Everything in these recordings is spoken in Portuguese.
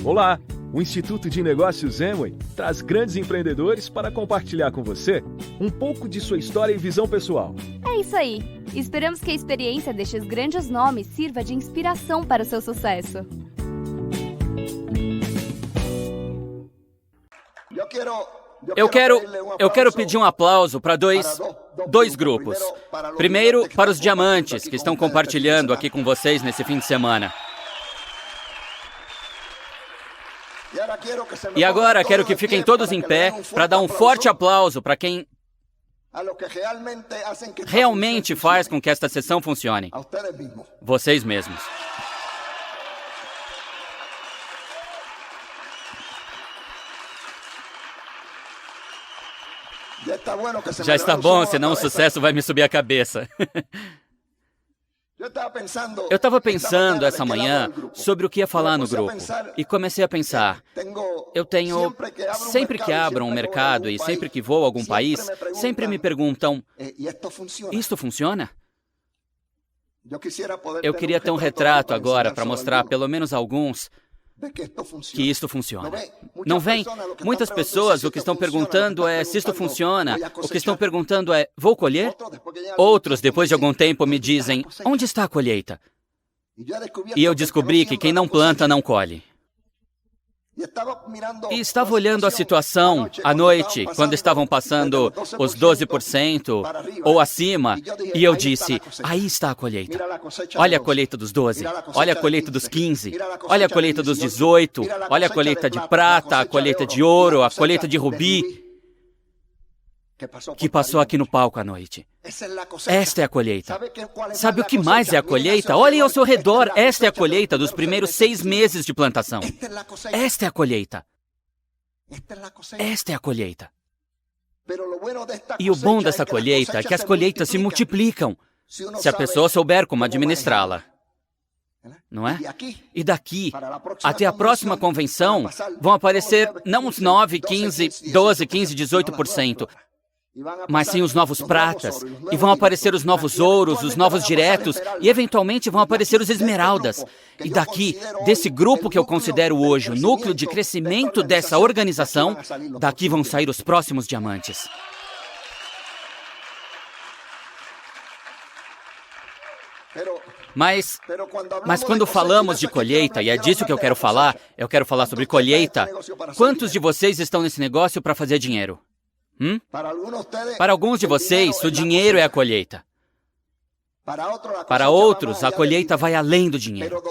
Olá! O Instituto de Negócios Amway traz grandes empreendedores para compartilhar com você um pouco de sua história e visão pessoal. É isso aí! Esperamos que a experiência destes grandes nomes sirva de inspiração para o seu sucesso. Eu quero pedir um aplauso para dois grupos. Primeiro, para os diamantes que estão compartilhando aqui com vocês nesse fim de semana. E agora quero que fiquem todos em pé para dar um forte aplauso para quem realmente faz com que esta sessão funcione. Vocês mesmos. Já está bom, senão o sucesso vai me subir a cabeça. Eu estava pensando essa manhã sobre o que ia falar no grupo e comecei a pensar, sempre que abro um mercado e sempre que vou a algum país, sempre me perguntam, isto funciona? Eu queria ter um retrato agora para mostrar pelo menos alguns que isto funciona. Não vem? Muitas pessoas o que estão perguntando é se isto funciona. O que estão perguntando é, vou colher? Outros, depois de algum tempo, me dizem, onde está a colheita? E eu descobri que quem não planta, não colhe. E estava olhando a situação à noite, quando estavam passando os 12% ou acima, e eu disse, aí está a colheita. Olha a colheita dos 12, olha a colheita dos 15, olha a colheita dos 18, olha a colheita de prata, a colheita de ouro, a colheita de rubi, que passou aqui no palco à noite. Esta é a colheita. Sabe o que mais é a colheita? Olhem ao seu redor. Esta é a colheita dos primeiros 6 meses de plantação. Esta é a colheita. Esta é a colheita. E o bom dessa colheita é que as colheitas se multiplicam, se a pessoa souber como administrá-la. Não é? E daqui, até a próxima convenção, vão aparecer não uns 9, 15, 12, 15, 18%. Mas sim os novos pratas, e vão aparecer os novos ouros, os novos diretos, e eventualmente vão aparecer os esmeraldas. E daqui, desse grupo que eu considero hoje o núcleo de crescimento dessa organização, daqui vão sair os próximos diamantes. Mas quando falamos de colheita, e é disso que eu quero falar sobre colheita, quantos de vocês estão nesse negócio para fazer dinheiro? Para alguns de vocês, o dinheiro é a colheita. Para outros, a colheita vai além do dinheiro.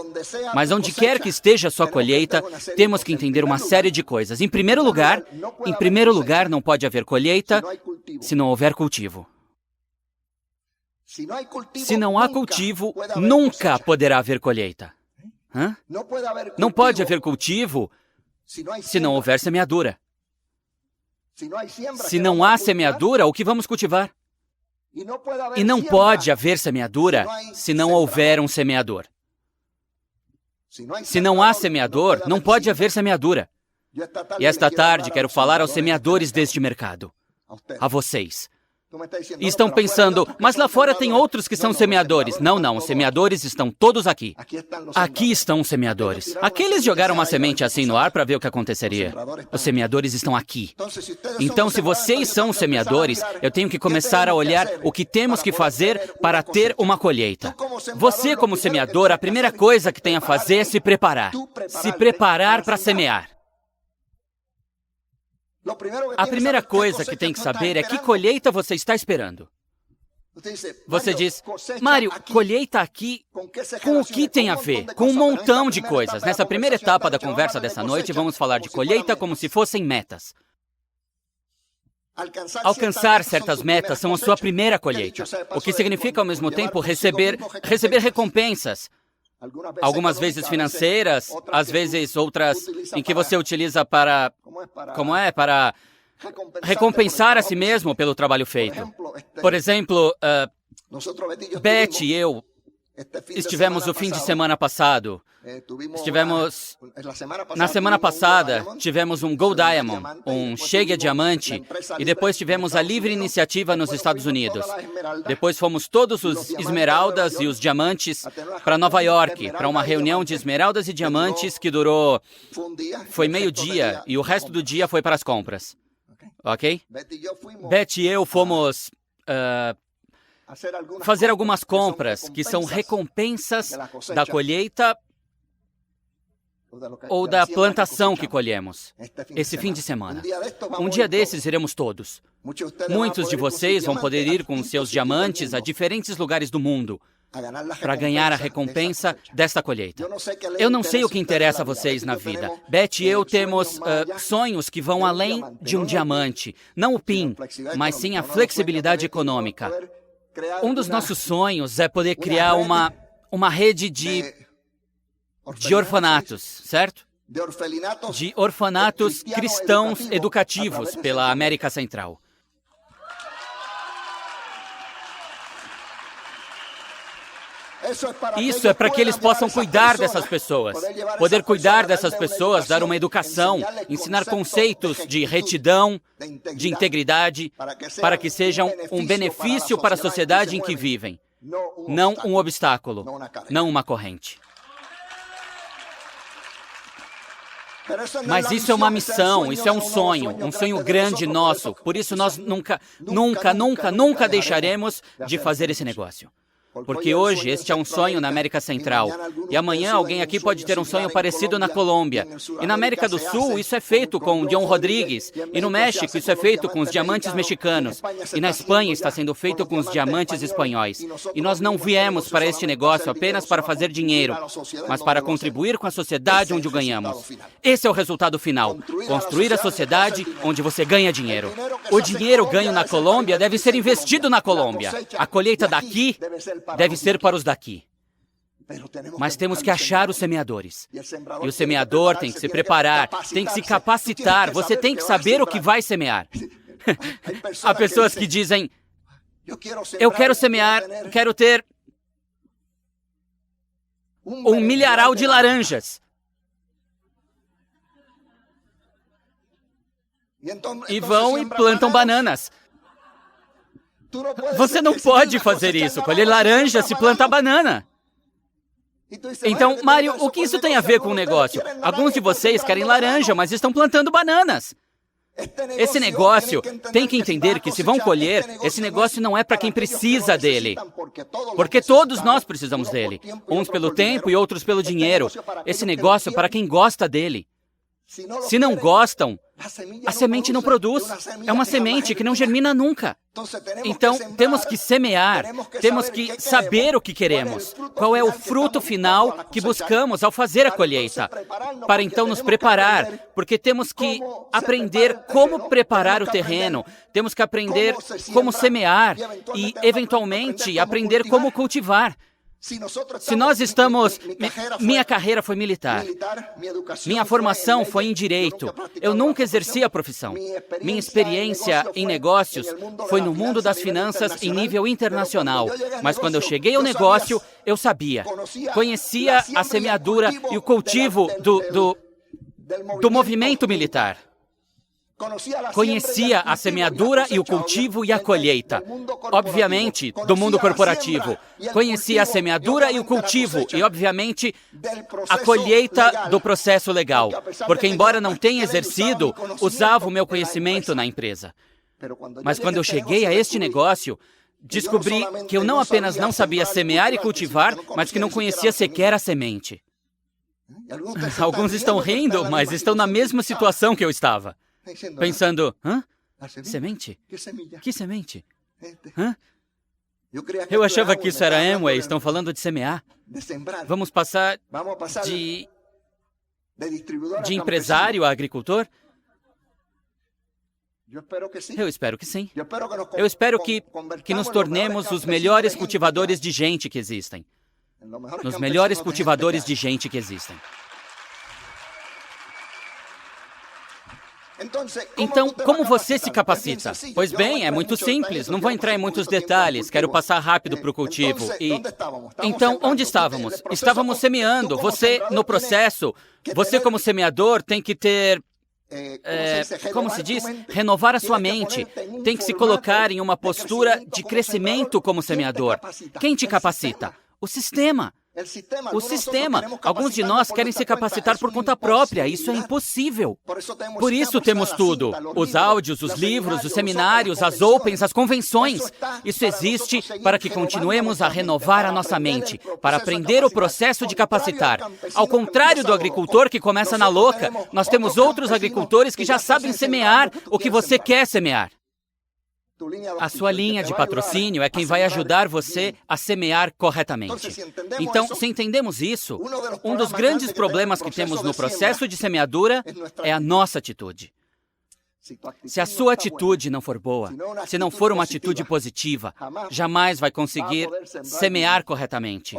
Mas onde quer que esteja a sua colheita, temos que entender uma série de coisas. Em primeiro lugar, não pode haver colheita se não houver cultivo. Se não há cultivo, nunca poderá haver colheita. Não pode haver cultivo se não houver semeadura. Se não há semeadura, o que vamos cultivar? E não pode haver semeadura se não houver um semeador. Se não há semeador, não pode haver semeadura. E esta tarde quero falar aos semeadores deste mercado, a vocês. E estão pensando, mas lá fora tem outros que são semeadores. Não, os semeadores estão todos aqui. Aqui estão os semeadores. Aqueles jogaram uma semente assim no ar para ver o que aconteceria. Os semeadores estão aqui. Então, se vocês são semeadores, eu tenho que começar a olhar o que temos que fazer para ter uma colheita. Você, como semeador, a primeira coisa que tem a fazer é se preparar. Se preparar para semear. A primeira coisa que tem que saber é que colheita você está esperando. Você diz, Mário, colheita aqui, com o que tem a ver? Com um montão de coisas. Nessa primeira etapa da conversa dessa noite, vamos falar de colheita como se fossem metas. Alcançar certas metas são a sua primeira colheita, o que significa ao mesmo tempo receber recompensas. Algumas vezes financeiras, às vezes outras em que você utiliza para recompensar a si mesmo pelo trabalho feito. Por exemplo, Beth e eu Estivemos o fim de semana passado. Na semana passada, tivemos um Gold Diamond, um Chegue a Diamante, e depois tivemos a Livre Iniciativa nos Estados Unidos. Depois fomos todos os esmeraldas e os diamantes para Nova York, para uma reunião de esmeraldas e diamantes que durou... Foi meio-dia e o resto do dia foi para as compras. Ok? Beth e eu fomos... fazer algumas compras que são recompensas da colheita ou da plantação que colhemos esse fim de semana. Um dia desses iremos todos. Muitos de vocês vão poder ir com seus diamantes a diferentes lugares do mundo para ganhar a recompensa desta colheita. Eu não sei o que interessa a vocês na vida. Beth e eu temos sonhos que vão além de um diamante. Não o PIN, mas sim a flexibilidade econômica. Um dos nossos sonhos é poder criar uma rede de orfanatos, certo? De orfanatos cristãos educativos pela América Central. Isso é para que eles possam cuidar dessas pessoas, poder cuidar dessas pessoas, dar uma educação, ensinar conceitos de retidão, de integridade, para que sejam um benefício para a sociedade em que vivem, não um obstáculo, não uma corrente. Mas isso é uma missão, isso é um sonho grande nosso, por isso nós nunca deixaremos de fazer esse negócio. Porque hoje este é um sonho na América Central. E amanhã alguém aqui pode ter um sonho parecido na Colômbia. E na América do Sul isso é feito com John Rodrigues. E no México isso é feito com os diamantes mexicanos. E na Espanha está sendo feito com os diamantes espanhóis. E nós não viemos para este negócio apenas para fazer dinheiro, mas para contribuir com a sociedade onde o ganhamos. Esse é o resultado final. Construir a sociedade onde você ganha dinheiro. O dinheiro ganho na Colômbia deve ser investido na Colômbia. A colheita daqui deve ser para os daqui. Mas temos que achar os semeadores. E o semeador tem que se preparar, tem que se capacitar, você tem que saber o que vai semear. Há pessoas que dizem, eu quero semear, quero ter um milharal de laranjas. E vão e plantam bananas. Você não pode fazer isso, colher laranja se plantar banana. Então, Mário, o que isso tem a ver com o negócio? Alguns de vocês querem laranja, mas estão plantando bananas. Esse negócio tem que entender que se vão colher, esse negócio não é para quem precisa dele. Porque todos nós precisamos dele. Uns pelo tempo e outros pelo dinheiro. Esse negócio é para quem gosta dele. Se não gostam, a semente não produz. É uma semente que não germina nunca. Então, temos que semear, temos que saber o que queremos, qual é o fruto final que buscamos ao fazer a colheita, para então nos preparar, porque temos que aprender como preparar o terreno, temos que aprender como semear e, eventualmente, aprender como cultivar. Se nós estamos... Minha carreira foi militar. Minha formação foi em direito. Eu nunca exerci a profissão. Minha experiência em negócios foi no mundo das finanças em nível internacional. Mas quando eu cheguei ao negócio, eu sabia. Conhecia a semeadura e o cultivo do movimento militar. Conhecia a semeadura e o cultivo e a colheita. Obviamente, do mundo corporativo. Conhecia a semeadura e o cultivo e, obviamente, a colheita do processo legal. Porque, embora não tenha exercido, usava o meu conhecimento na empresa. Mas quando eu cheguei a este negócio, descobri que eu não apenas não sabia semear e cultivar, mas que não conhecia sequer a semente. Alguns estão rindo, mas estão na mesma situação que eu estava. Pensando, hã? Semente? Que semente? Hã? Eu achava que isso era Amway, estão falando de semear. Vamos passar de empresário a agricultor? Eu espero que sim. Eu espero que nos tornemos os melhores cultivadores de gente que existem. Os melhores cultivadores de gente que existem. Então, como você se capacita? Pois bem, é muito simples. Não vou entrar em muitos detalhes. Quero passar rápido para o cultivo. Então, onde estávamos? Estávamos semeando. Você, no processo, você como semeador tem que ter... como se diz? Renovar a sua mente. Tem que se colocar em uma postura de crescimento como semeador. Quem te capacita? O sistema. O sistema. Alguns de nós querem se capacitar por conta própria. Isso é impossível. Por isso temos tudo. Os áudios, os livros, os seminários, as opens, as convenções. Isso existe para que continuemos a renovar a nossa mente, para aprender o processo de capacitar. Ao contrário do agricultor que começa na louca, nós temos outros agricultores que já sabem semear o que você quer semear. A sua linha de patrocínio é quem vai ajudar você a semear corretamente. Então, se entendemos isso, um dos grandes problemas que temos no processo de semeadura é a nossa atitude. Se a sua atitude não for boa, se não for uma atitude positiva, jamais vai conseguir semear corretamente.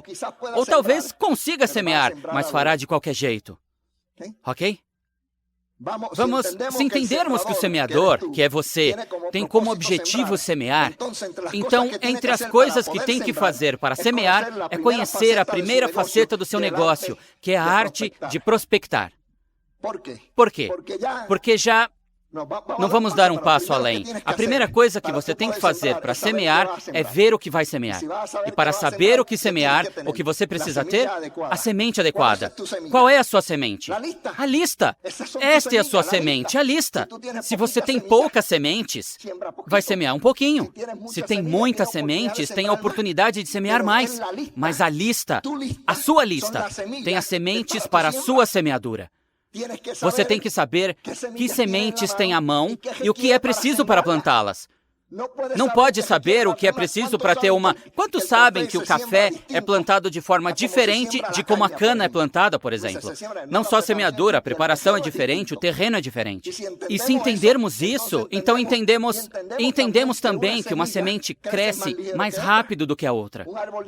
Ou talvez consiga semear, mas fará de qualquer jeito. Ok? Vamos, se entendermos que o semeador, que é você, tem como objetivo semear, então, entre as coisas que tem que fazer para semear, é conhecer a primeira faceta do seu negócio, que é a arte de prospectar. Por quê? Porque já... Não vamos dar um passo além. A primeira coisa que você tem que fazer para semear é ver o que vai semear. E para saber o que semear, o que você precisa ter? A semente adequada. Qual é a sua semente? A lista. Esta é a sua semente, a lista. Se você tem poucas sementes, vai semear um pouquinho. Se tem muitas sementes, tem a oportunidade de semear mais. Mas a lista, a sua lista, tem as sementes para a sua semeadura. Você tem que saber que sementes tem à mão e o que é preciso para plantá-las. Não pode saber o que é preciso para ter uma... Quantos sabem que o café é plantado de forma diferente de como a cana é plantada, por exemplo? Não só a semeadura, a preparação é diferente, o terreno é diferente. E se entendermos isso, então entendemos também que uma semente cresce mais rápido do que a outra.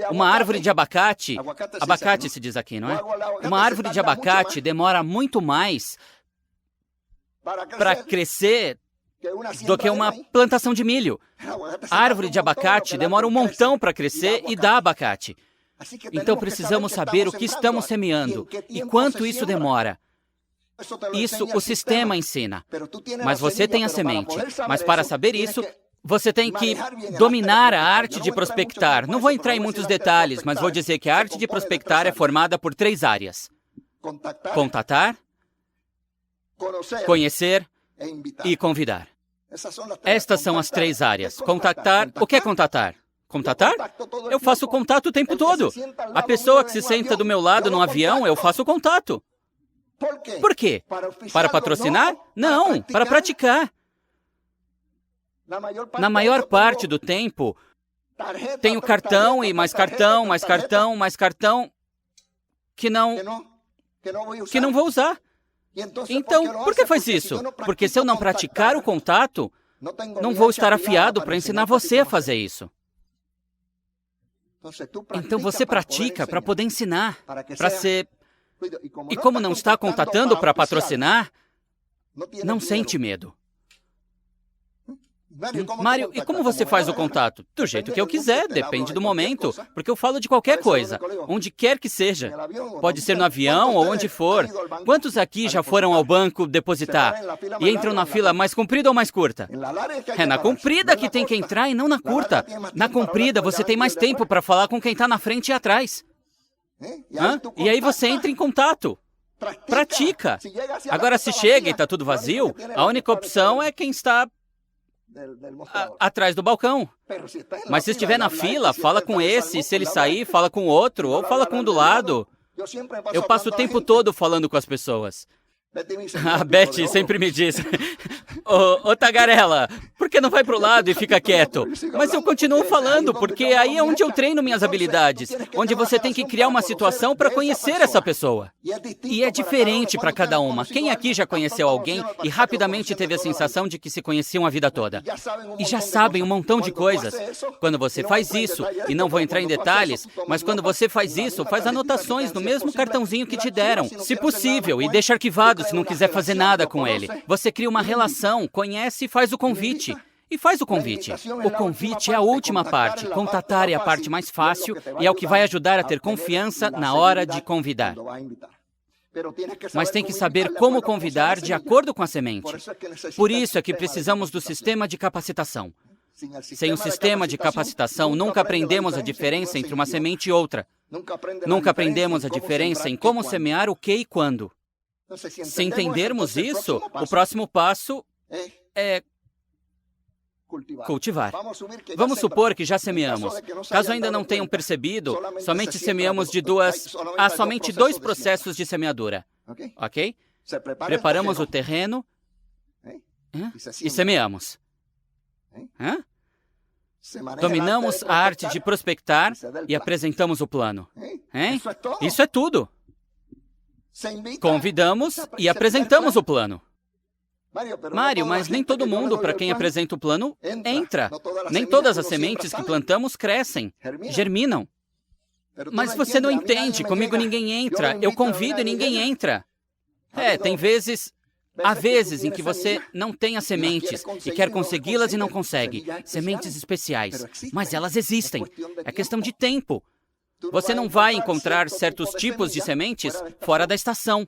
Uma árvore de abacate se diz aqui, não é? Uma árvore de abacate demora muito mais para crescer do que uma plantação de milho. A árvore de abacate demora um montão para crescer e dá abacate. Então precisamos saber o que estamos semeando e quanto isso demora. Isso o sistema ensina. Mas você tem a semente. Mas para saber isso, você tem que dominar a arte de prospectar. Não vou entrar em muitos detalhes, mas vou dizer que a arte de prospectar é formada por 3 áreas: contatar, conhecer e convidar. Estas são as 3 áreas. Contatar. O que é contatar? Contatar? Eu faço contato o tempo todo. A pessoa que se senta do meu lado no avião, eu faço contato. Por quê? Para patrocinar? Não, para praticar. Na maior parte do tempo, tenho cartão e mais cartão, mais cartão, mais cartão que não vou usar. Então, por que faz isso? Porque se eu não praticar o contato, não vou estar afiado para ensinar você a fazer isso. Então você pratica para poder ensinar, para ser... E como não está contatando para patrocinar, não sente medo. Mário, e como você faz o contato? Do jeito que eu quiser, depende do momento, porque eu falo de qualquer coisa, onde quer que seja. Pode ser no avião ou onde for. Quantos aqui já foram ao banco depositar e entram na fila mais comprida ou mais curta? É na comprida que tem que entrar e não na curta. Na comprida você tem mais tempo para falar com quem está na frente e atrás. E aí você entra em contato. Pratica. Agora, se chega e está tudo vazio, a única opção é quem está atrás do balcão. Mas se estiver na fila, fala com esse, se ele sair, fala com outro, ou fala com um do lado. Eu passo o tempo todo falando com as pessoas. A Betty sempre me diz, ô Tagarela, por que não vai pro lado e fica quieto? Mas eu continuo falando, porque aí é onde eu treino minhas habilidades, onde você tem que criar uma situação para conhecer essa pessoa. E é diferente para cada uma. Quem aqui já conheceu alguém e rapidamente teve a sensação de que se conheciam a vida toda? E já sabem um montão de coisas. Quando você faz isso, e não vou entrar em detalhes, mas quando você faz isso, faz anotações no mesmo cartãozinho que te deram, se possível, e deixa arquivado lado se não quiser fazer nada com ele. Você cria uma relação, conhece e faz o convite. E faz o convite. O convite é a última parte. Contatar é a parte mais fácil e é o que vai ajudar a ter confiança na hora de convidar. Mas tem que saber como convidar de acordo com a semente. Por isso é que precisamos do sistema de capacitação. Sem o sistema de capacitação, nunca aprendemos a diferença entre uma semente e outra. Nunca aprendemos a diferença em como semear o que e quando. Se entendermos isso, o próximo passo é cultivar. Vamos supor que já semeamos. Caso ainda não tenham percebido, somente semeamos há somente 2 processos de semeadura. Ok? Preparamos o terreno e semeamos. Dominamos a arte de prospectar e apresentamos o plano. Isso é tudo. Convidamos e apresentamos o plano. Mário, mas nem todo mundo para quem apresenta o plano entra. Nem todas as sementes que plantamos crescem, germinam. Mas você não entende, comigo ninguém entra. Eu convido e ninguém entra. Há vezes em que você não tem as sementes e quer consegui-las e não consegue. Sementes especiais. Mas elas existem. É questão de tempo. Você não vai encontrar certos tipos de sementes fora da estação.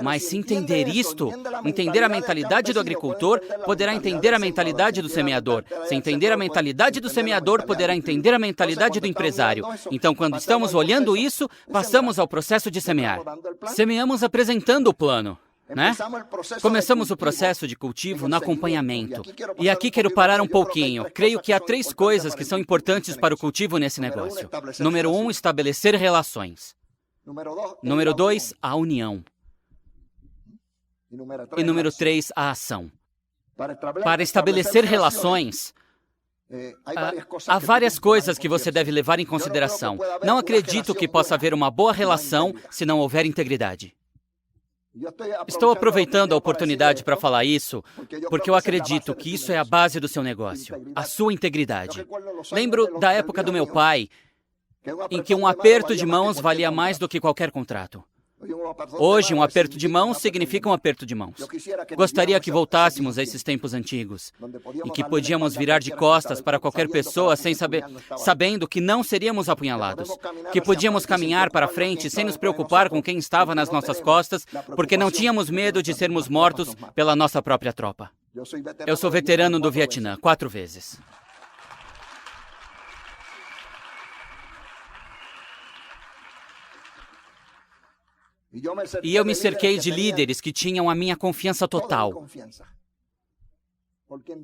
Mas se entender isto, entender a mentalidade do agricultor, poderá entender a mentalidade do semeador. Se entender a mentalidade do semeador, poderá entender a mentalidade do empresário. Então, quando estamos olhando isso, passamos ao processo de semear. Semeamos apresentando o plano, né? Começamos o processo de cultivo no acompanhamento. E aqui quero parar um pouquinho. Creio que há 3 coisas que são importantes para o cultivo nesse negócio. Número 1, estabelecer relações. Número 2, a união. E número 3, a ação. Para estabelecer relações, há várias coisas que você deve levar em consideração. Não acredito que possa haver uma boa relação se não houver integridade. Estou aproveitando a oportunidade para falar isso, porque eu acredito que isso é a base do seu negócio, a sua integridade. Lembro da época do meu pai, em que um aperto de mãos valia mais do que qualquer contrato. Hoje, um aperto de mãos significa um aperto de mãos. Gostaria que voltássemos a esses tempos antigos, em que podíamos virar de costas para qualquer pessoa sabendo que não seríamos apunhalados, que podíamos caminhar para frente sem nos preocupar com quem estava nas nossas costas, porque não tínhamos medo de sermos mortos pela nossa própria tropa. Eu sou veterano do Vietnã, 4 vezes. E eu me cerquei de líderes que tinham a minha confiança total.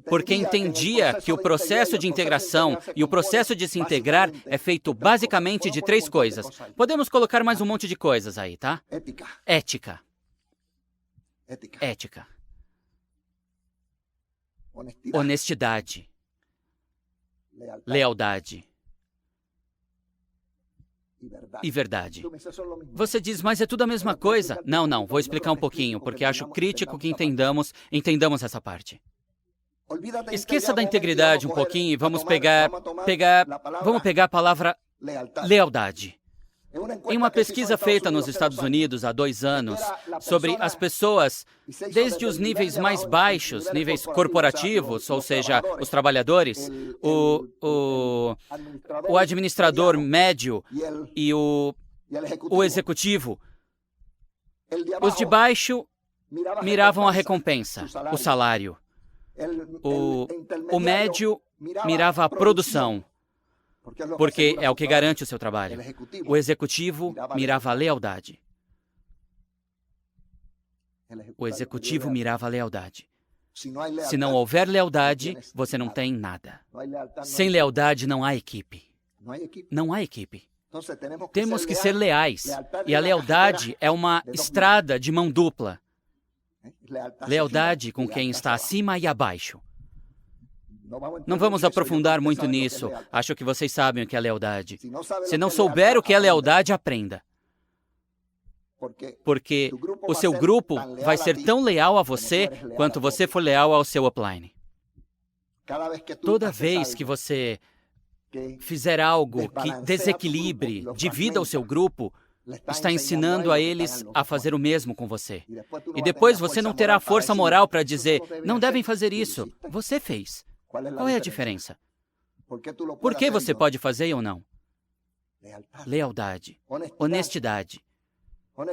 Porque entendia que o processo de integração e o processo de se integrar é feito basicamente de 3 coisas. Podemos colocar mais um monte de coisas aí, tá? Ética. Honestidade. Lealdade. E verdade. Você diz, mas é tudo a mesma coisa. Não, vou explicar um pouquinho, porque acho crítico que entendamos essa parte. Esqueça da integridade um pouquinho e vamos pegar a palavra lealdade. Em uma pesquisa feita nos Estados Unidos há 2 anos sobre as pessoas, desde os níveis mais baixos, níveis corporativos, ou seja, os trabalhadores, o administrador médio e o executivo, os de baixo miravam a recompensa, o salário. O médio mirava a produção, porque é o que garante o seu trabalho. O executivo mirava a lealdade. Se não houver lealdade, você não tem nada. Sem lealdade não há equipe. Temos que ser leais. E a lealdade é uma estrada de mão dupla. Lealdade com quem está acima e abaixo. Não vamos aprofundar muito nisso. Acho que vocês sabem o que é lealdade. Se não souber o que é lealdade, aprenda. Porque o seu grupo vai ser tão leal a você quanto você for leal ao seu upline. Toda vez que você fizer algo que desequilibre, divida o seu grupo, está ensinando a eles a fazer o mesmo com você. E depois você não terá força moral para dizer, não devem fazer isso. Você fez. Qual é a diferença? Por que você pode fazer ou não? Lealdade. Honestidade.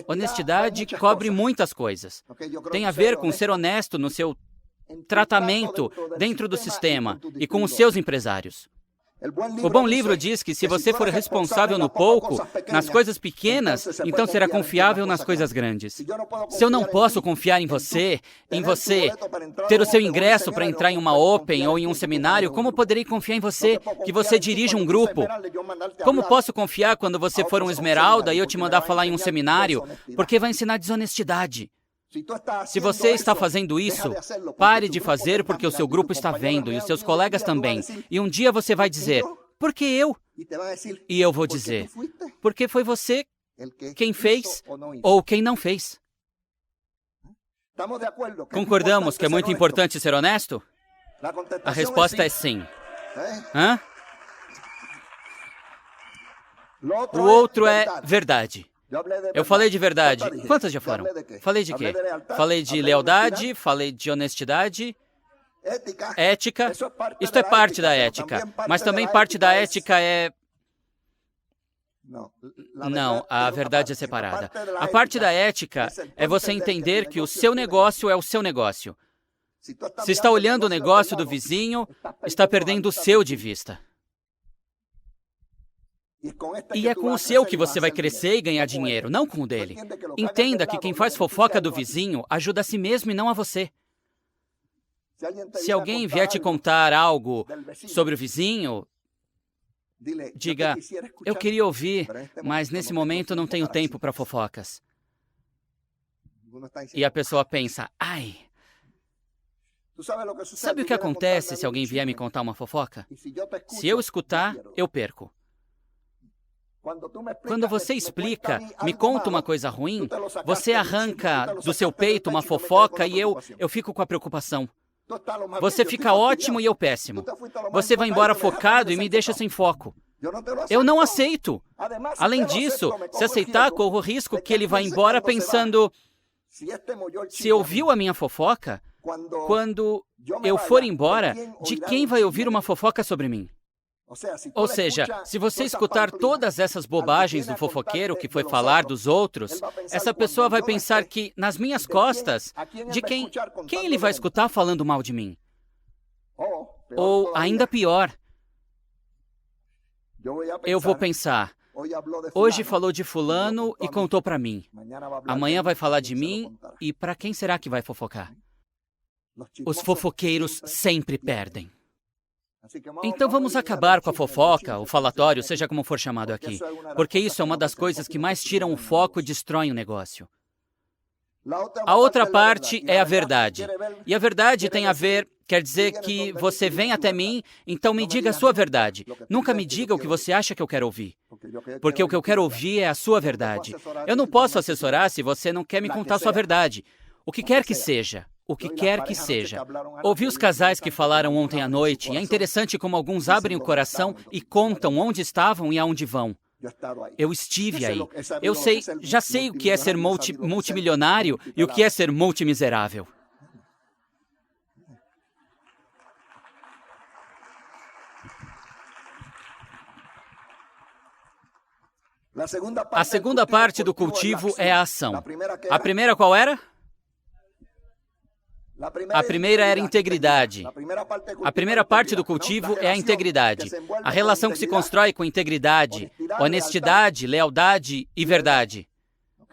Honestidade cobre muitas coisas. Tem a ver com ser honesto no seu tratamento dentro do sistema e com os seus empresários. O bom livro diz que se você for responsável no pouco, nas coisas pequenas, então será confiável nas coisas grandes. Se eu não posso confiar em você, ter o seu ingresso para entrar em uma Open ou em um seminário, como poderei confiar em você, que você dirige um grupo? Como posso confiar quando você for um Esmeralda e eu te mandar falar em um seminário? Porque vai ensinar desonestidade. Se você está fazendo isso, pare de fazer porque o seu grupo está vendo e os seus colegas também. E um dia você vai dizer, por que eu? E eu vou dizer, porque foi você quem fez ou quem não fez. Concordamos que é muito importante ser honesto? A resposta é sim. Hã? O outro é verdade. Eu falei de verdade. Quantas já foram? Falei de quê? Falei de lealdade, falei de honestidade, ética. Isto é parte da ética. Mas também parte da ética é... Não, a verdade é separada. A parte da ética é você entender que o seu negócio é o seu negócio. Se está olhando o negócio do vizinho, está perdendo o seu de vista. E é com o seu que você vai crescer e ganhar dinheiro, não com o dele. Entenda que quem faz fofoca do vizinho ajuda a si mesmo e não a você. Se alguém vier te contar algo sobre o vizinho, diga, eu queria ouvir, mas nesse momento não tenho tempo para fofocas. E a pessoa pensa, ai... Sabe o que acontece se alguém vier me contar uma fofoca? Se eu escutar, eu perco. Quando você explica, me conta uma coisa ruim, você arranca do seu peito uma fofoca e eu fico com a preocupação. Você fica ótimo e eu péssimo. Você vai embora focado e me deixa sem foco. Eu não aceito. Além disso, se aceitar, corro o risco que ele vá embora pensando, se ouviu a minha fofoca, quando eu for embora, de quem vai ouvir uma fofoca sobre mim? Ou seja, se você escutar todas essas bobagens do fofoqueiro que foi falar dos outros, essa pessoa vai pensar que, nas minhas costas, de quem ele vai escutar falando mal de mim? Ou, ainda pior, eu vou pensar, hoje falou de fulano e contou para mim. Amanhã vai falar de mim e para quem será que vai fofocar? Os fofoqueiros sempre perdem. Então vamos acabar com a fofoca, o falatório, seja como for chamado aqui, porque isso é uma das coisas que mais tiram o foco e destroem o negócio. A outra parte é a verdade. E a verdade tem a ver, quer dizer que você vem até mim, então me diga a sua verdade. Nunca me diga o que você acha que eu quero ouvir. Porque o que eu quero ouvir é a sua verdade. Eu não posso assessorar se você não quer me contar a sua verdade. O que quer que seja. O que quer que seja. Ouvi os casais que falaram ontem à noite e é interessante como alguns abrem o coração e contam onde estavam e aonde vão. Eu estive aí. Eu sei, já sei o que é ser multimilionário e o que é ser multimiserável. A segunda parte do cultivo é a ação. A primeira qual era? A primeira era integridade. A primeira parte do cultivo é a integridade. A relação que se constrói com integridade, honestidade, lealdade e verdade.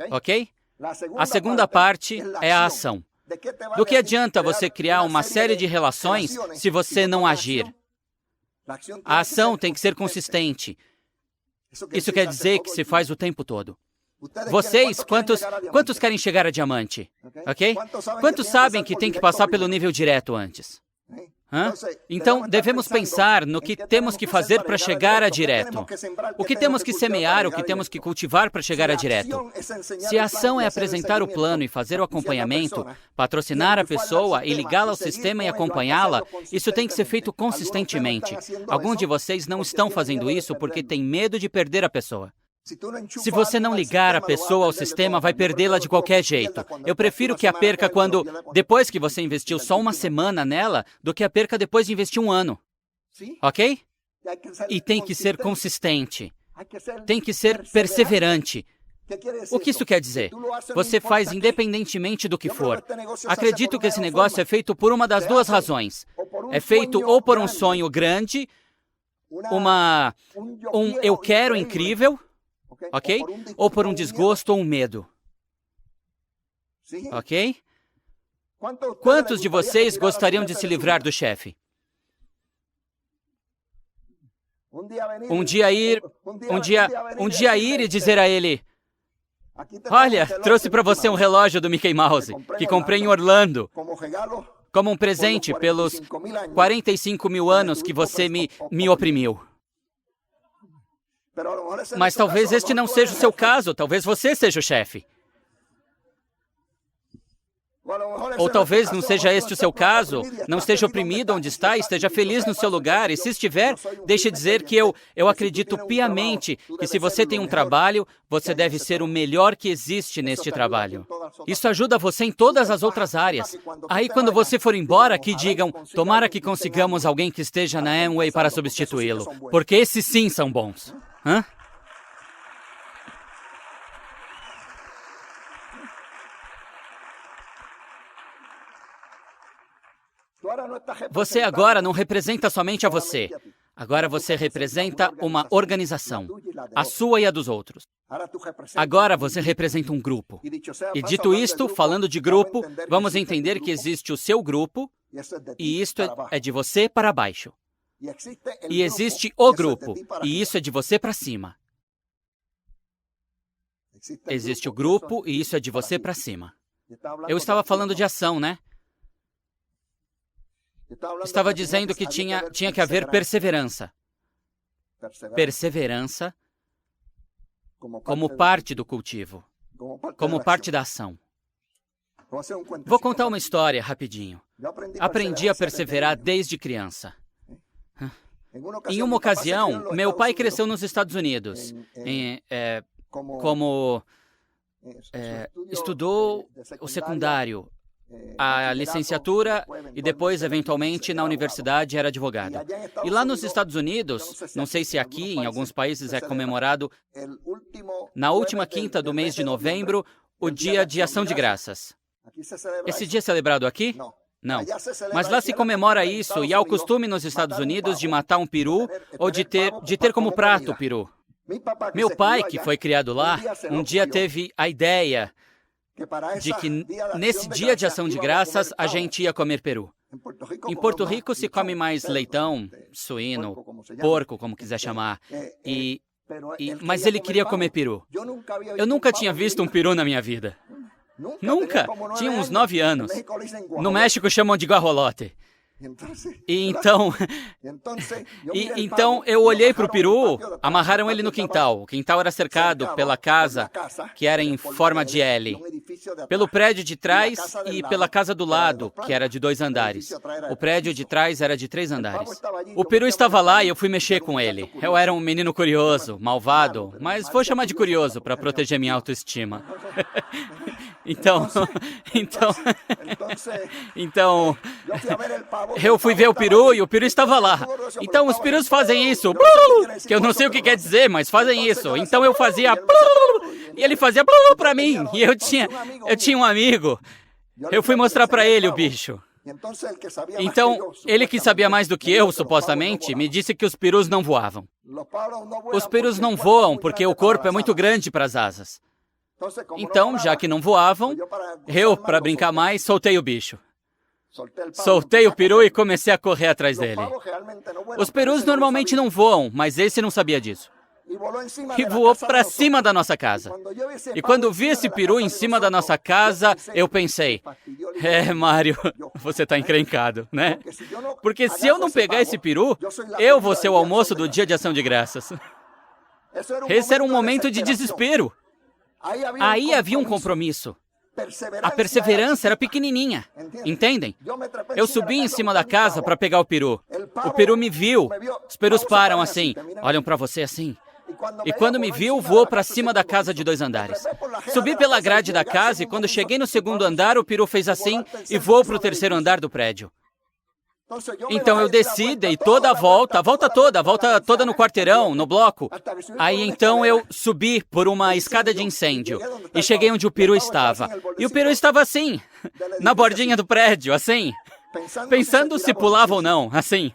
Ok? A segunda parte é a ação. Do que adianta você criar uma série de relações se você não agir? A ação tem que ser consistente. Isso quer dizer que se faz o tempo todo. Vocês, quantos querem chegar a diamante? Ok? Quantos sabem que tem que passar pelo nível direto antes? Então, devemos pensar no que temos que fazer para chegar a direto. O que temos que semear, o que temos que cultivar para chegar a direto. Se a ação é apresentar o plano e fazer o acompanhamento, patrocinar a pessoa e ligá-la ao sistema e acompanhá-la, isso tem que ser feito consistentemente. Alguns de vocês não estão fazendo isso porque têm medo de perder a pessoa. Se você não ligar a pessoa ao sistema, vai perdê-la de qualquer jeito. Eu prefiro que a perca depois que você investiu só uma semana nela, do que a perca depois de investir um ano. Ok? E tem que ser consistente. Tem que ser perseverante. O que isso quer dizer? Você faz independentemente do que for. Acredito que esse negócio é feito por uma das duas razões. É feito ou por um sonho grande, um eu quero incrível, ok? Ou por um desgosto ou um medo. Ok? Quantos de vocês gostariam de se livrar do chefe? Um dia ir e dizer a ele: olha, trouxe para você um relógio do Mickey Mouse, que comprei em Orlando, como um presente pelos 45 mil anos que você me oprimiu. Mas talvez este não seja o seu caso, talvez você seja o chefe. Ou talvez não seja este o seu caso, não esteja oprimido onde está, esteja feliz no seu lugar. E se estiver, deixe dizer que eu acredito piamente que se você tem um trabalho, você deve ser o melhor que existe neste trabalho. Isso ajuda você em todas as outras áreas. Aí quando você for embora, que digam: tomara que consigamos alguém que esteja na Amway para substituí-lo, porque esses sim são bons. Hã? Você agora não representa somente a você. Agora você representa uma organização, a sua e a dos outros. Agora você representa um grupo. E dito isto, falando de grupo, vamos entender que existe o seu grupo, e isto é de você para baixo. E existe o grupo, e isso é de você para cima. Existe o grupo, e isso é de você para cima. Eu estava falando de ação, né? Estava dizendo que tinha que haver perseverança. Perseverança como parte do cultivo, como parte da ação. Vou contar uma história rapidinho. Aprendi a perseverar desde criança. Em uma ocasião, meu pai cresceu nos Estados Unidos, estudou o secundário, a licenciatura e depois, eventualmente, na universidade era advogado. E lá nos Estados Unidos, não sei se aqui, em alguns países é comemorado na última quinta do mês de novembro, o Dia de Ação de Graças. Esse dia é celebrado aqui? Não. Mas lá se comemora isso e há o costume nos Estados Unidos de matar um peru ou de ter como prato o peru. Meu pai, que foi criado lá, um dia teve a ideia de que nesse dia de ação de graças a gente ia comer peru. Em Porto Rico se come mais leitão, suíno, porco, como quiser chamar, mas ele queria comer peru. Eu nunca tinha visto um peru na minha vida. Nunca! Tinha uns 9 anos. No México chamam de guajolote. Então eu olhei para o peru, amarraram ele no quintal. O quintal era cercado pela casa, que era em forma de L, pelo prédio de trás e pela casa do lado, que era de 2 andares. O prédio de trás era de 3 andares. O peru estava lá e eu fui mexer com ele. Eu era um menino curioso, malvado, mas vou chamar de curioso para proteger minha autoestima. Então, eu fui ver o peru e o peru estava lá. Então, os perus fazem isso, que eu não sei o que quer dizer, mas fazem isso. Então, eu fazia e ele fazia para mim. E eu tinha um amigo. Eu fui mostrar para ele o bicho. Então, ele que sabia mais do que eu, supostamente, me disse que os perus não voavam. Os perus não voam porque o corpo é muito grande para as asas. Então, já que não voavam, eu, para brincar mais, soltei o bicho. Soltei o peru e comecei a correr atrás dele. Os perus normalmente não voam, mas esse não sabia disso. E voou para cima da nossa casa. E quando vi esse peru em cima da nossa casa, eu pensei: Mário, você está encrencado, né? Porque se eu não pegar esse peru, eu vou ser o almoço do Dia de Ação de Graças. Esse era um momento de desespero. Aí havia um compromisso. A perseverança era pequenininha, entendem? Eu subi em cima da casa para pegar o peru. O peru me viu. Os perus param assim, olham para você assim. E quando me viu, voou para cima da casa de 2 andares. Subi pela grade da casa e quando cheguei no 2º andar, o peru fez assim e voou para o 3º andar do prédio. Então eu desci, dei toda a volta toda no quarteirão, no bloco. Aí então eu subi por uma escada de incêndio e cheguei onde o peru estava. E o peru estava assim, na bordinha do prédio, assim, pensando se pulava ou não, assim.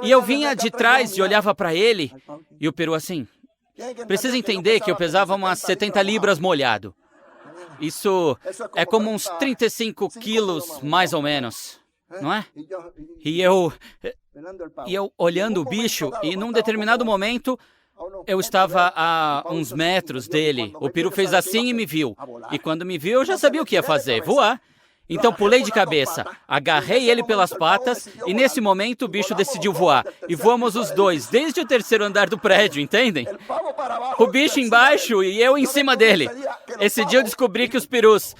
E eu vinha de trás e olhava para ele e o peru assim. Precisa entender que eu pesava umas 70 libras molhado. Isso é como uns 35 quilos, mais ou menos. Não é? E eu olhando o bicho, e num determinado momento, eu estava a uns metros dele. O peru fez assim e me viu. E quando me viu, eu já sabia o que ia fazer, voar. Então pulei de cabeça, agarrei ele pelas patas, e nesse momento o bicho decidiu voar. E voamos os dois, desde o 3º andar do prédio, entendem? O bicho embaixo e eu em cima dele. Esse dia eu descobri que os perus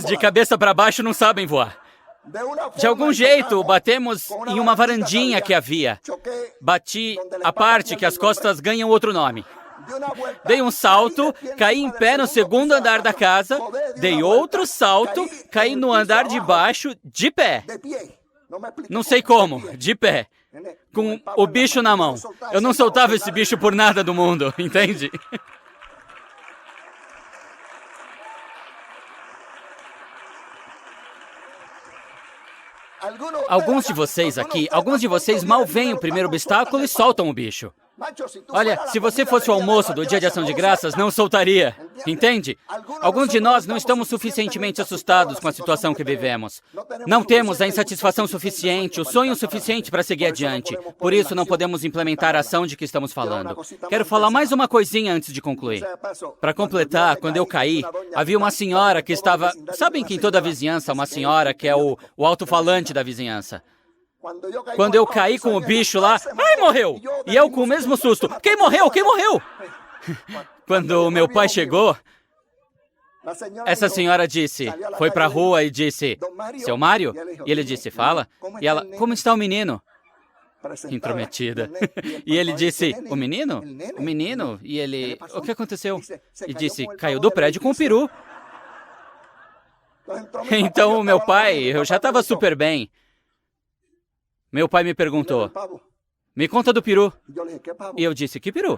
de cabeça para baixo não sabem voar. De algum jeito, batemos em uma varandinha que havia. Bati a parte que as costas ganham outro nome. Dei um salto, caí em pé no 2º andar da casa, dei outro salto, caí no andar de baixo, de pé. Não sei como, de pé. Com o bicho na mão. Eu não soltava esse bicho por nada do mundo, entende? Alguns de vocês aqui, mal veem o primeiro obstáculo e soltam o bicho. Olha, se você fosse o almoço do Dia de Ação de Graças, não soltaria, entende? Alguns de nós não estamos suficientemente assustados com a situação que vivemos. Não temos a insatisfação suficiente, o sonho suficiente para seguir adiante. Por isso, não podemos implementar a ação de que estamos falando. Quero falar mais uma coisinha antes de concluir. Para completar, quando eu caí, havia uma senhora que estava... Sabem que em toda a vizinhança, uma senhora que é o alto-falante da vizinhança. Quando eu caí com o bicho lá, ai, morreu! E eu com o mesmo susto, quem morreu? Quem morreu? Quando o meu pai chegou, essa senhora disse, foi para a rua e disse, seu Mário? E ele disse, fala. E ela, como está o menino? Intrometida. E ele disse, o menino? O menino? E ele, o que aconteceu? E disse, caiu do prédio com o peru. Então o meu pai, eu já estava super bem. Meu pai me perguntou, me conta do peru. E eu disse, que peru?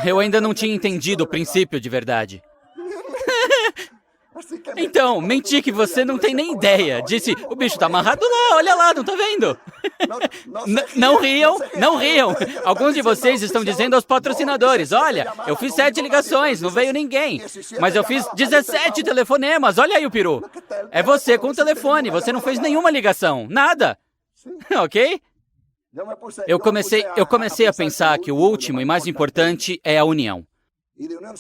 Eu ainda não tinha entendido o princípio de verdade. Então, menti que você não tem nem ideia. Disse, o bicho tá amarrado lá, olha lá, não tá vendo? Não riam, não riam. Alguns de vocês estão dizendo aos patrocinadores, olha, eu fiz 7 ligações, não veio ninguém. Mas eu fiz 17 telefonemas, olha aí o peru. É você com o telefone, você não fez nenhuma ligação, nada. Ok? Eu comecei a pensar que o último e mais importante é a união.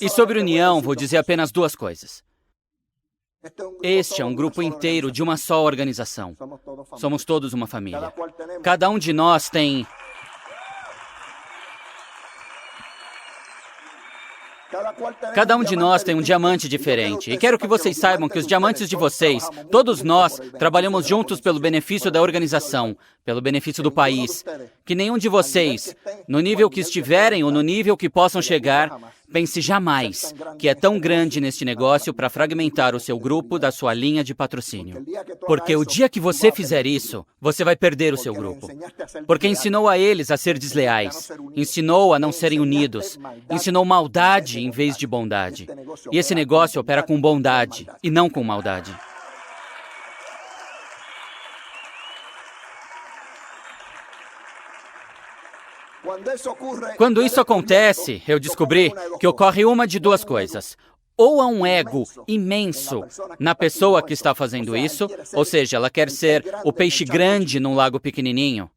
E sobre união, vou dizer apenas 2 coisas. Este é um grupo inteiro de uma só organização. Somos todos uma família. Cada um de nós tem... Cada um de nós tem um diamante diferente. E quero que vocês saibam que os diamantes de vocês, todos nós, trabalhamos juntos pelo benefício da organização, pelo benefício do país. Que nenhum de vocês, no nível que estiverem ou no nível que possam chegar, pense jamais que é tão grande neste negócio para fragmentar o seu grupo da sua linha de patrocínio. Porque o dia que você fizer isso, você vai perder o seu grupo. Porque ensinou a eles a ser desleais, ensinou a não serem unidos, ensinou maldade em vez de bondade. E esse negócio opera com bondade e não com maldade. Quando isso acontece, eu descobri que ocorre uma de 2 coisas. Ou há um ego imenso na pessoa que está fazendo isso, ou seja, ela quer ser o peixe grande num lago pequenininho,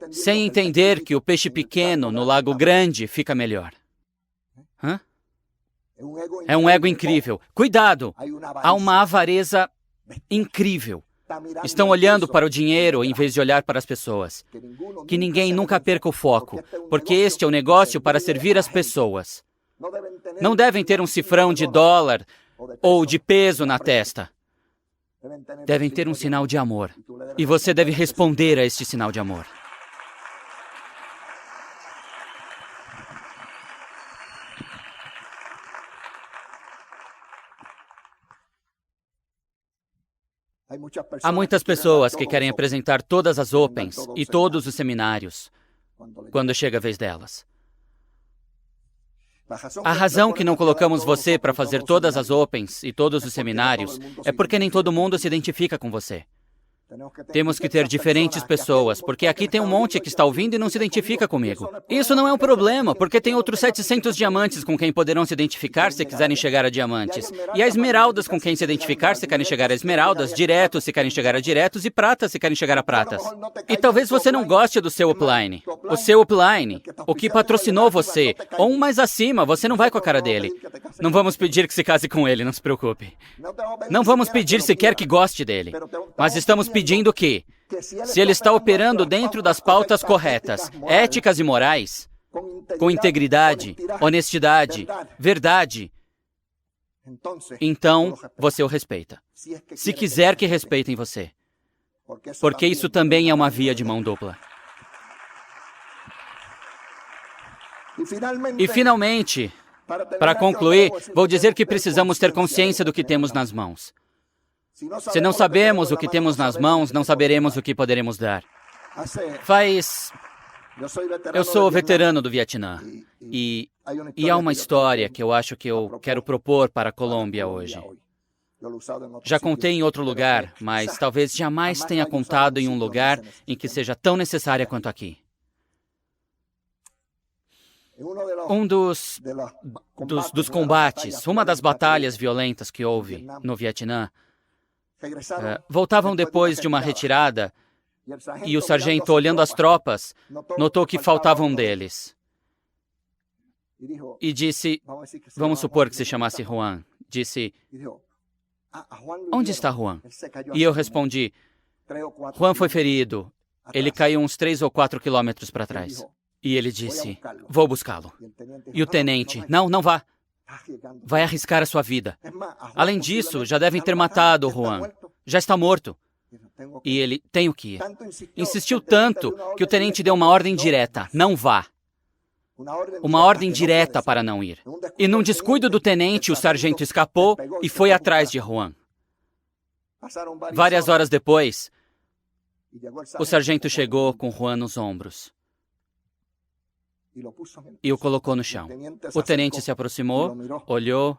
sem entender que o peixe pequeno no lago grande fica melhor. Hã? É um ego incrível. Cuidado! Há uma avareza incrível. Estão olhando para o dinheiro em vez de olhar para as pessoas. Que ninguém nunca perca o foco, porque este é um negócio para servir as pessoas. Não devem ter um cifrão de dólar ou de peso na testa. Devem ter um sinal de amor. E você deve responder a este sinal de amor. Há muitas pessoas que querem apresentar todas as Opens e todos os seminários quando chega a vez delas. A razão que não colocamos você para fazer todas as Opens e todos os seminários é porque nem todo mundo se identifica com você. Temos que ter diferentes pessoas, porque aqui tem um monte que está ouvindo e não se identifica comigo. Isso não é um problema, porque tem outros 700 diamantes com quem poderão se identificar se quiserem chegar a diamantes. E há esmeraldas com quem se identificar se querem chegar a esmeraldas, diretos se querem chegar a diretos e pratas se querem chegar a pratas. E talvez você não goste do seu upline. O seu upline, o que patrocinou você, ou um mais acima, você não vai com a cara dele. Não vamos pedir que se case com ele, não se preocupe. Não vamos pedir sequer que goste dele. Mas estamos pedindo que, se ele está operando dentro das pautas corretas, éticas e morais, com integridade, honestidade, verdade, então você o respeita. Se quiser que respeitem você. Porque isso também é uma via de mão dupla. E finalmente, para concluir, vou dizer que precisamos ter consciência do que temos nas mãos. Se não sabemos o que temos nas mãos, não saberemos o que poderemos dar. Eu sou veterano do Vietnã e há uma história que eu acho que eu quero propor para a Colômbia hoje. Já contei em outro lugar, mas talvez jamais tenha contado em um lugar em que seja tão necessária quanto aqui. Um dos combates, uma das batalhas violentas que houve no Vietnã, voltavam depois de uma retirada e o sargento, olhando as tropas, notou que faltava um deles. E disse, vamos supor que se chamasse Juan, disse, onde está Juan? E eu respondi, Juan foi ferido, ele caiu uns 3 ou 4 quilômetros para trás. E ele disse, vou buscá-lo. E o tenente, não vá. Vai arriscar a sua vida. Além disso, já devem ter matado o Juan. Já está morto. E ele, tenho que ir. Insistiu tanto que o tenente deu uma ordem direta, não vá. Uma ordem direta para não ir. E num descuido do tenente, o sargento escapou e foi atrás de Juan. Várias horas depois, o sargento chegou com Juan nos ombros e o colocou no chão. O tenente se aproximou, olhou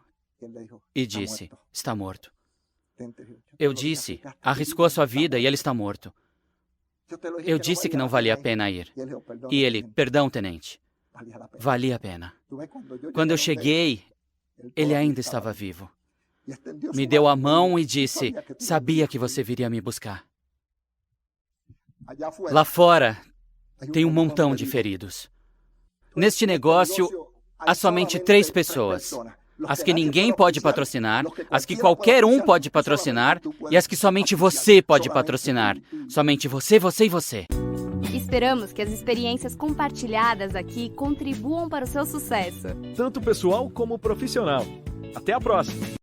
e disse, está morto. Eu disse, arriscou a sua vida e ele está morto. Eu disse que não valia a pena ir. E ele, perdão, tenente, valia a pena. Quando eu cheguei, ele ainda estava vivo. Me deu a mão e disse, sabia que você viria me buscar. Lá fora, tem um montão de feridos. Neste negócio, há somente 3 pessoas. As que ninguém pode patrocinar, as que qualquer um pode patrocinar e as que somente você pode patrocinar. Somente você, você e você. Esperamos que as experiências compartilhadas aqui contribuam para o seu sucesso. Tanto pessoal como profissional. Até a próxima!